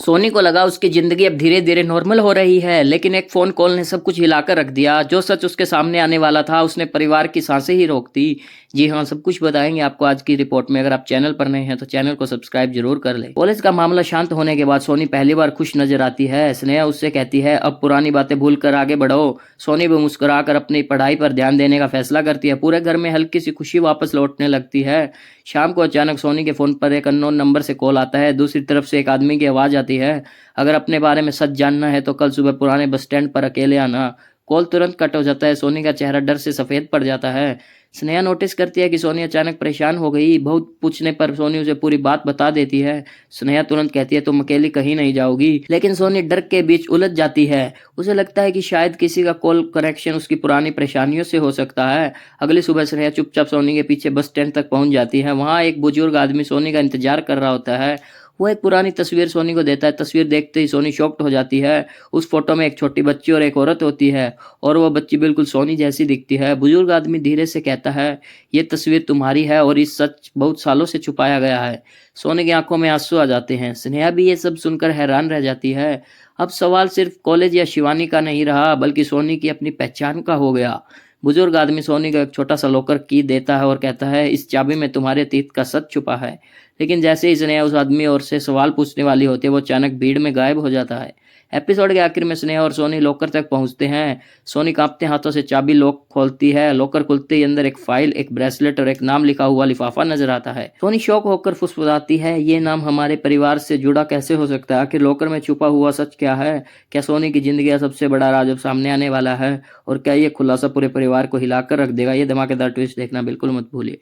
सोनी को लगा उसकी जिंदगी अब धीरे धीरे नॉर्मल हो रही है, लेकिन एक फोन कॉल ने सब कुछ हिलाकर रख दिया। जो सच उसके सामने आने वाला था उसने परिवार की सांसें ही रोक दी। जी हाँ, सब कुछ बताएंगे आपको आज की रिपोर्ट में। अगर आप चैनल पर नए हैं तो चैनल को सब्सक्राइब जरूर कर लें। कॉलेज का मामला शांत होने के बाद सोनी पहली बार खुश नजर आती है। स्नेहा उससे कहती है अब पुरानी बातें भूल कर आगे बढ़ो। सोनी भी मुस्कुराकर अपनी पढ़ाई पर ध्यान देने का फैसला करती है। पूरे घर में हल्की सी खुशी वापस लौटने लगती है। शाम को अचानक सोनी के फोन पर एक अननोन नंबर से कॉल आता है। दूसरी तरफ से एक आदमी की आवाज आती है, अगर अपने बारे में सच जानना है तो कल सुबह पुराने बस स्टैंड पर अकेले आना। कॉल तुरंत कट हो जाता है। सोनी का चेहरा डर से सफेद पड़ जाता है। स्नेहा नोटिस करती है कि सोनी अचानक परेशान हो गई। बहुत पूछने पर सोनी उसे पूरी बात बता देती है। स्नेहा तुरंत कहती है तुम अकेली कहीं नहीं जाओगी, लेकिन सोनी डर के बीच उलझ जाती है। उसे लगता है कि शायद किसी का कॉल कनेक्शन उसकी पुरानी परेशानियों से हो सकता है। अगली सुबह स्नेहा चुपचाप सोनी के पीछे बस स्टैंड तक पहुंच जाती है। वहां एक बुजुर्ग आदमी सोनी का इंतजार कर रहा होता है। वो एक पुरानी तस्वीर सोनी को देता है। तस्वीर देखते ही सोनी शॉक्ड हो जाती है। उस फोटो में एक छोटी बच्ची और एक औरत होती है, और वो बच्ची बिल्कुल सोनी जैसी दिखती है। बुजुर्ग आदमी धीरे से कहता है ये तस्वीर तुम्हारी है और इस सच बहुत सालों से छुपाया गया है। सोनी की आंखों में आंसू आ जाते हैं। स्नेहा भी ये सब सुनकर हैरान रह जाती है। अब सवाल सिर्फ कॉलेज या शिवानी का नहीं रहा, बल्कि सोनी की अपनी पहचान का हो गया। बुजुर्ग आदमी सोनी को एक छोटा सा लॉकर की देता है और कहता है इस चाबी में तुम्हारे अतीत का सच छुपा है। लेकिन जैसे ही स्नेहा उस आदमी और से सवाल पूछने वाली होती है, वो अचानक भीड़ में गायब हो जाता है। एपिसोड के आखिर में स्नेहा और सोनी लॉकर तक पहुंचते हैं। सोनी कांपते हाथों से चाबी लॉक खोलती है। लॉकर खुलते ही अंदर एक फाइल, एक ब्रेसलेट और एक नाम लिखा हुआ लिफाफा नजर आता है। सोनी शौक होकर फुसफुसाती है, ये नाम हमारे परिवार से जुड़ा कैसे हो सकता है? आखिर लॉकर में छुपा हुआ सच क्या है? क्या सोनी की जिंदगी का सबसे बड़ा राज अब सामने आने वाला है? और क्या ये खुलासा पूरे परिवार को हिलाकर रख देगा? ये धमाकेदार ट्विस्ट देखना बिल्कुल मत भूलिए।